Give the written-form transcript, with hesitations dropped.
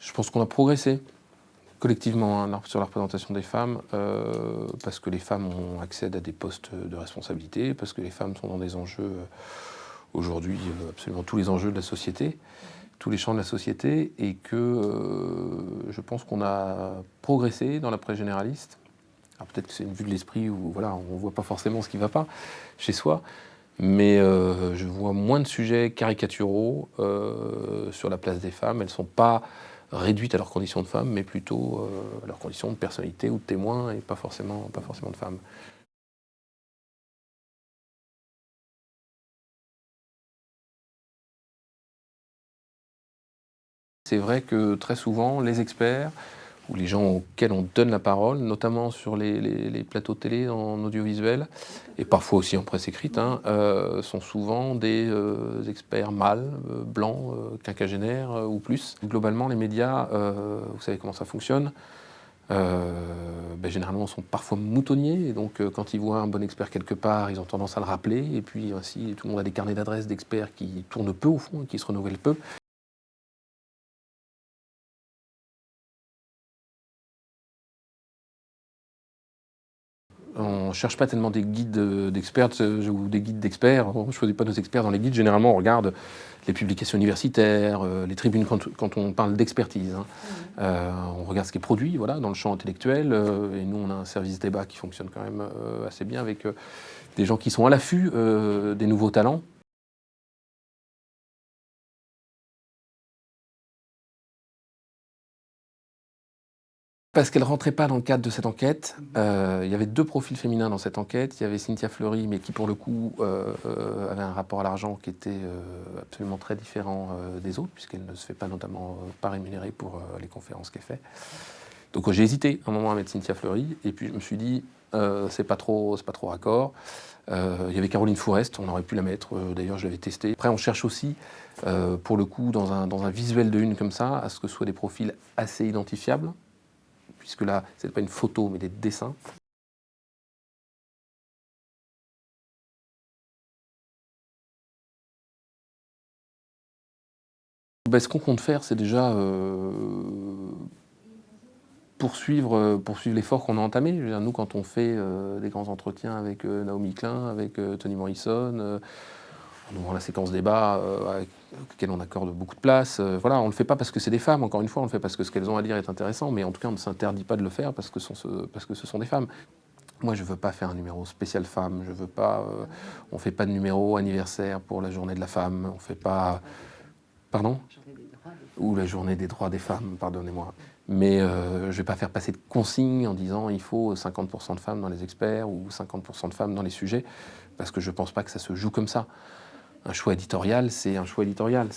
Je pense qu'on a progressé collectivement sur la représentation des femmes, parce que les femmes ont accès à des postes de responsabilité, parce que les femmes sont dans des enjeux, aujourd'hui, absolument tous les enjeux de la société, tous les champs de la société, et que je pense qu'on a progressé dans la presse généraliste. Alors peut-être que c'est une vue de l'esprit où voilà, on ne voit pas forcément ce qui ne va pas chez soi, mais je vois moins de sujets caricaturaux sur la place des femmes. Elles ne sont pas réduites à leurs conditions de femmes, mais plutôt à leurs conditions de personnalité ou de témoin, et pas forcément de femmes. C'est vrai que très souvent, les experts ou les gens auxquels on donne la parole, notamment sur les plateaux de télé en audiovisuel, et parfois aussi en presse écrite, sont souvent des experts mâles, blancs, quinquagénaires ou plus. Globalement, les médias, vous savez comment ça fonctionne, généralement sont parfois moutonniers, et donc quand ils voient un bon expert quelque part, ils ont tendance à le rappeler, et puis ainsi tout le monde a des carnets d'adresses d'experts qui tournent peu au fond, et qui se renouvellent peu. On ne cherche pas tellement des guides d'experts ou des guides d'experts. On ne choisit pas nos experts dans les guides. Généralement, on regarde les publications universitaires, les tribunes quand on parle d'expertise. On regarde ce qui est produit voilà, dans le champ intellectuel. Et nous, on a un service débat qui fonctionne quand même assez bien avec des gens qui sont à l'affût des nouveaux talents. Parce qu'elle ne rentrait pas dans le cadre de cette enquête. Il y avait 2 profils féminins dans cette enquête. Il y avait Cynthia Fleury, mais qui pour le coup avait un rapport à l'argent qui était absolument très différent des autres, puisqu'elle ne se fait pas notamment pas rémunérée pour les conférences qu'elle fait. Donc j'ai hésité un moment à mettre Cynthia Fleury, et puis je me suis dit c'est pas trop raccord. Il y avait Caroline Fourest, on aurait pu la mettre, d'ailleurs je l'avais testé. Après on cherche aussi, pour le coup, dans un visuel de une comme ça, à ce que ce soit des profils assez identifiables, puisque là, ce n'est pas une photo, mais des dessins. Ce qu'on compte faire, c'est déjà poursuivre l'effort qu'on a entamé. Je veux dire, nous, quand on fait des grands entretiens avec Naomi Klein, avec Toni Morrison, en ouvrant la séquence débat avec laquelle on accorde beaucoup de place, voilà, on ne le fait pas parce que c'est des femmes, encore une fois, on le fait parce que ce qu'elles ont à dire est intéressant, mais en tout cas, on ne s'interdit pas de le faire parce que ce sont des femmes. Moi, je ne veux pas faire un numéro spécial femme. Je veux pas. On ne fait pas de numéro anniversaire pour la journée de la femme. On ne fait pas. Pardon ? Ou la journée des droits des femmes, pardonnez-moi. Mais je ne vais pas faire passer de consignes en disant il faut 50% de femmes dans les experts ou 50% de femmes dans les sujets, parce que je ne pense pas que ça se joue comme ça. Un choix éditorial, c'est un choix éditorial.